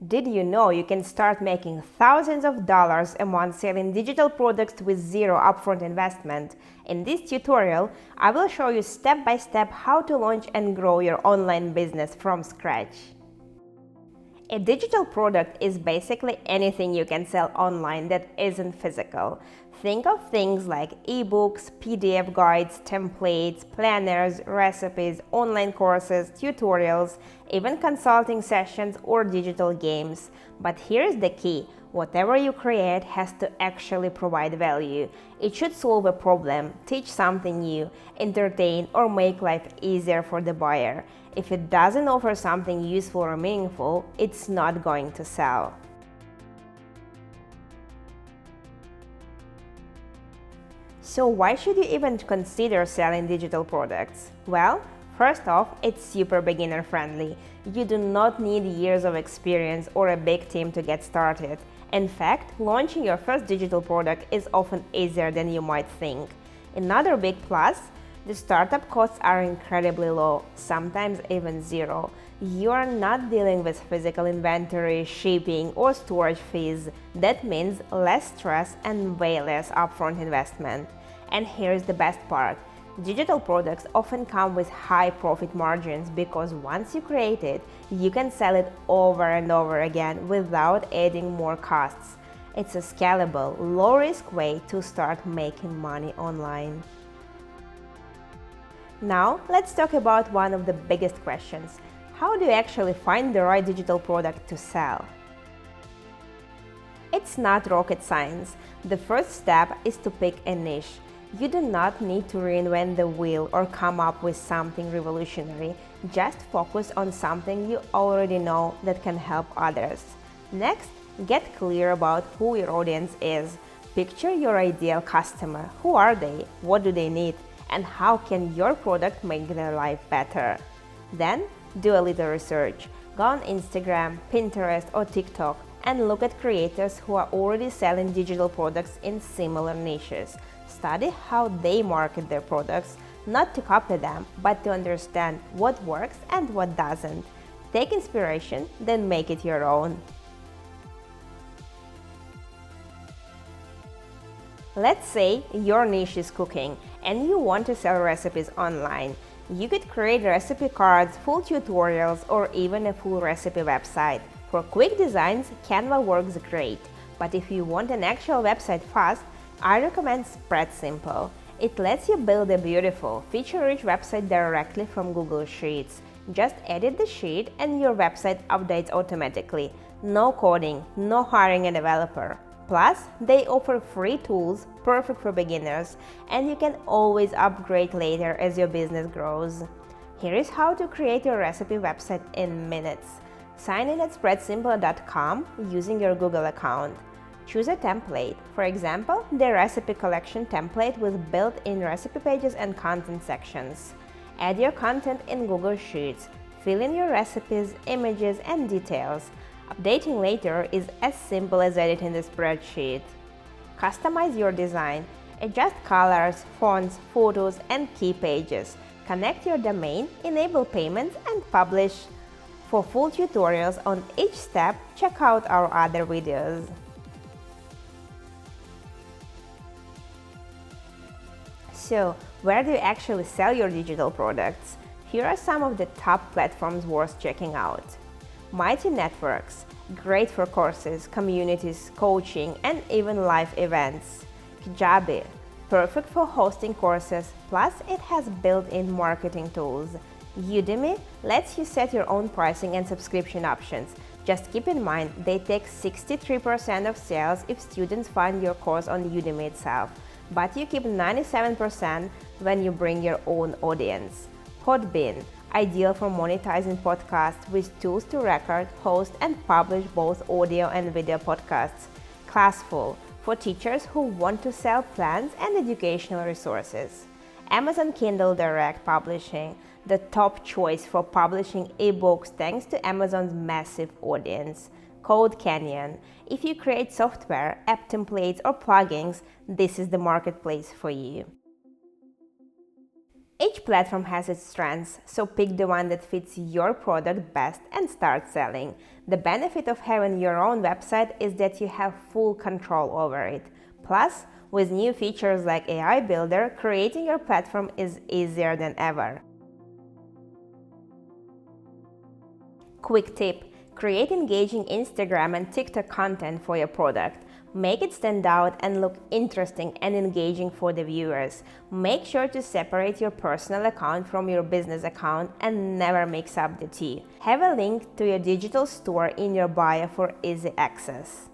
Did you know you can start making thousands of dollars a month selling digital products with zero upfront investment? In this tutorial, I will show you step by step how to launch and grow your online business from scratch. A digital product is basically anything you can sell online that isn't physical. Think of things like ebooks, PDF guides, templates, planners, recipes, online courses, tutorials, even consulting sessions or digital games. But here's the key. Whatever you create has to actually provide value. It should solve a problem, teach something new, entertain, or make life easier for the buyer. If it doesn't offer something useful or meaningful, it's not going to sell. So why should you even consider selling digital products? Well, first off, it's super beginner friendly. You do not need years of experience or a big team to get started. In fact, launching your first digital product is often easier than you might think. Another big plus, the startup costs are incredibly low, sometimes even zero. You are not dealing with physical inventory, shipping, or storage fees. That means less stress and way less upfront investment. And here's the best part. Digital products often come with high profit margins because once you create it, you can sell it over and over again without adding more costs. It's a scalable, low-risk way to start making money online. Now, let's talk about one of the biggest questions. How do you actually find the right digital product to sell? It's not rocket science. The first step is to pick a niche. You do not need to reinvent the wheel or come up with something revolutionary. Just focus on something you already know that can help others. Next, get clear about who your audience is. Picture your ideal customer. Who are they? What do they need? And how can your product make their life better? Then, do a little research. Go on Instagram, Pinterest, or TikTok and look at creators who are already selling digital products in similar niches. Study how they market their products, not to copy them, but to understand what works and what doesn't. Take inspiration, then make it your own. Let's say your niche is cooking and you want to sell recipes online. You could create recipe cards, full tutorials, or even a full recipe website. For quick designs, Canva works great, but if you want an actual website fast, I recommend Spread Simple. It lets you build a beautiful, feature-rich website directly from Google Sheets. Just edit the sheet and your website updates automatically. No coding, no hiring a developer. Plus, they offer free tools perfect for beginners, and you can always upgrade later as your business grows. Here is how to create your recipe website in minutes. Sign in at spreadsimple.com using your Google account. Choose a template, for example, the recipe collection template with built-in recipe pages and content sections. Add your content in Google Sheets. Fill in your recipes, images, and details. Updating later is as simple as editing the spreadsheet. Customize your design. Adjust colors, fonts, photos, and key pages. Connect your domain, enable payments, and publish. For full tutorials on each step, check out our other videos. So, where do you actually sell your digital products? Here are some of the top platforms worth checking out. Mighty Networks, great for courses, communities, coaching, and even live events. Kajabi, perfect for hosting courses, plus it has built-in marketing tools. Udemy lets you set your own pricing and subscription options. Just keep in mind, they take 63% of sales if students find your course on Udemy itself, but you keep 97% when you bring your own audience. Podbean, ideal for monetizing podcasts with tools to record, host, and publish both audio and video podcasts. Classful, for teachers who want to sell plans and educational resources. Amazon Kindle Direct Publishing, the top choice for publishing ebooks thanks to Amazon's massive audience. Code Canyon, if you create software, app templates, or plugins, this is the marketplace for you. Each platform has its strengths, so pick the one that fits your product best and start selling. The benefit of having your own website is that you have full control over it. Plus, with new features like AI Builder, creating your platform is easier than ever. Quick tip: create engaging Instagram and TikTok content for your product. Make it stand out and look interesting and engaging for the viewers. Make sure to separate your personal account from your business account and never mix up the two. Have a link to your digital store in your bio for easy access.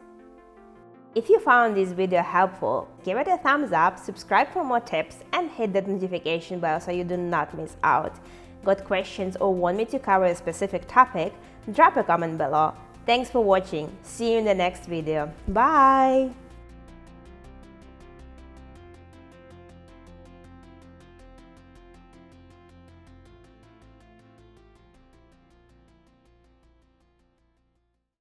If you found this video helpful, give it a thumbs up, subscribe for more tips, and hit that notification bell so you do not miss out. Got questions or want me to cover a specific topic? Drop a comment below. Thanks for watching. See you in the next video. Bye!